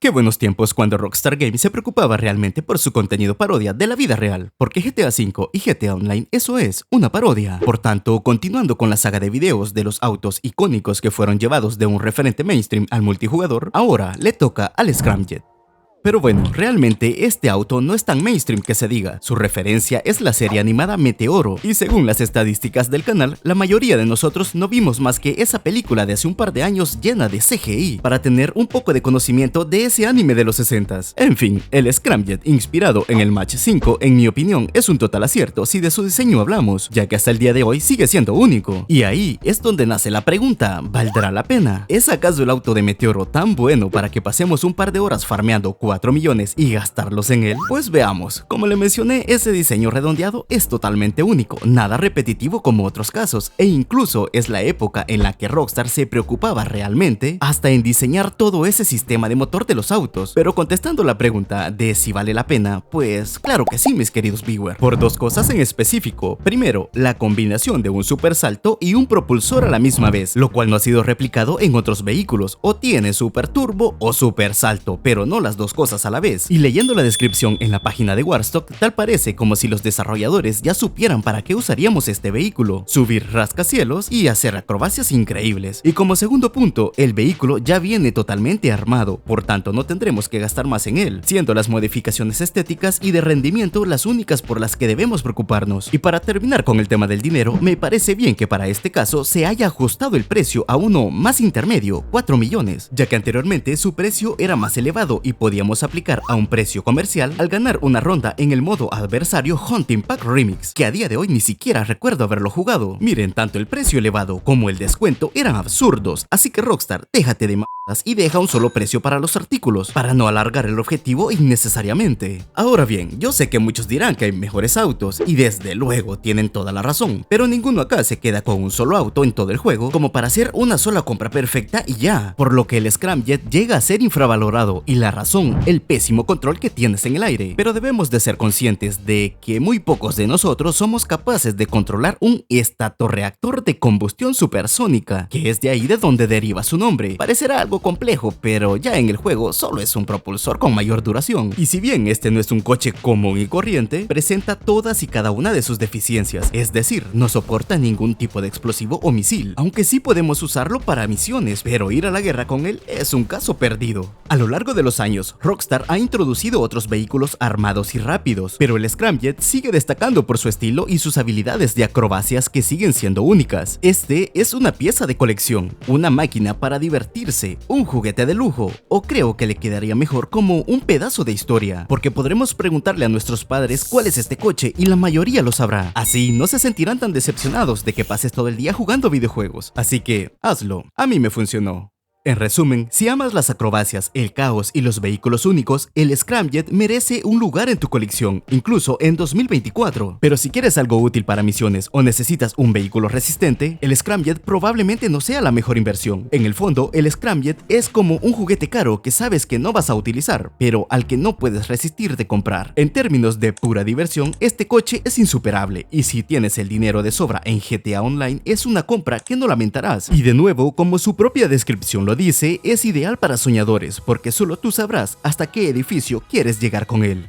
Qué buenos tiempos cuando Rockstar Games se preocupaba realmente por su contenido parodia de la vida real, porque GTA V y GTA Online eso es, una parodia. Por tanto, continuando con la saga de videos de los autos icónicos que fueron llevados de un referente mainstream al multijugador, ahora le toca al Scramjet. Pero bueno, realmente este auto no es tan mainstream que se diga, su referencia es la serie animada Meteoro, y según las estadísticas del canal, la mayoría de nosotros no vimos más que esa película de hace un par de años llena de CGI, para tener un poco de conocimiento de ese anime de los 60s. En fin, el Scramjet inspirado en el Match 5, en mi opinión, es un total acierto si de su diseño hablamos, ya que hasta el día de hoy sigue siendo único. Y ahí es donde nace la pregunta, ¿valdrá la pena? ¿Es acaso el auto de Meteoro tan bueno para que pasemos un par de horas farmeando 4 millones y gastarlos en él? Pues veamos, como le mencioné, ese diseño redondeado es totalmente único, nada repetitivo como otros casos, e incluso es la época en la que Rockstar se preocupaba realmente hasta en diseñar todo ese sistema de motor de los autos. Pero contestando la pregunta de si vale la pena, pues claro que sí, mis queridos viewers, por dos cosas en específico. Primero, la combinación de un super salto y un propulsor a la misma vez, lo cual no ha sido replicado en otros vehículos, o tiene super turbo o super salto, pero no las dos cosas a la vez. Y leyendo la descripción en la página de Warstock, tal parece como si los desarrolladores ya supieran para qué usaríamos este vehículo: subir rascacielos y hacer acrobacias increíbles. Y como segundo punto, el vehículo ya viene totalmente armado, por tanto no tendremos que gastar más en él, siendo las modificaciones estéticas y de rendimiento las únicas por las que debemos preocuparnos. Y para terminar con el tema del dinero, me parece bien que para este caso se haya ajustado el precio a uno más intermedio, 4 millones, ya que anteriormente su precio era más elevado y podíamos aplicar a un precio comercial al ganar una ronda en el modo adversario Hunting Pack Remix, que a día de hoy ni siquiera recuerdo haberlo jugado. Miren, tanto el precio elevado como el descuento eran absurdos, así que Rockstar, déjate de m***as y deja un solo precio para los artículos, para no alargar el objetivo innecesariamente. Ahora bien, yo sé que muchos dirán que hay mejores autos, y desde luego tienen toda la razón, pero ninguno acá se queda con un solo auto en todo el juego como para hacer una sola compra perfecta y ya, por lo que el Scramjet llega a ser infravalorado, y la razón, el pésimo control que tienes en el aire. Pero debemos de ser conscientes de que muy pocos de nosotros somos capaces de controlar un estatorreactor de combustión supersónica, que es de ahí de donde deriva su nombre. Parecerá algo complejo, pero ya en el juego solo es un propulsor con mayor duración. Y si bien este no es un coche común y corriente, presenta todas y cada una de sus deficiencias, es decir, no soporta ningún tipo de explosivo o misil, aunque sí podemos usarlo para misiones, pero ir a la guerra con él es un caso perdido. A lo largo de los años, Rockstar ha introducido otros vehículos armados y rápidos, pero el Scramjet sigue destacando por su estilo y sus habilidades de acrobacias que siguen siendo únicas. Este es una pieza de colección, una máquina para divertirse, un juguete de lujo, o creo que le quedaría mejor como un pedazo de historia, porque podremos preguntarle a nuestros padres cuál es este coche y la mayoría lo sabrá. Así no se sentirán tan decepcionados de que pases todo el día jugando videojuegos. Así que hazlo, a mí me funcionó. En resumen, si amas las acrobacias, el caos y los vehículos únicos, el Scramjet merece un lugar en tu colección, incluso en 2024. Pero si quieres algo útil para misiones o necesitas un vehículo resistente, el Scramjet probablemente no sea la mejor inversión. En el fondo, el Scramjet es como un juguete caro que sabes que no vas a utilizar, pero al que no puedes resistir de comprar. En términos de pura diversión, este coche es insuperable, y si tienes el dinero de sobra en GTA Online, es una compra que no lamentarás. Y de nuevo, como su propia descripción lo dice, es ideal para soñadores, porque solo tú sabrás hasta qué edificio quieres llegar con él.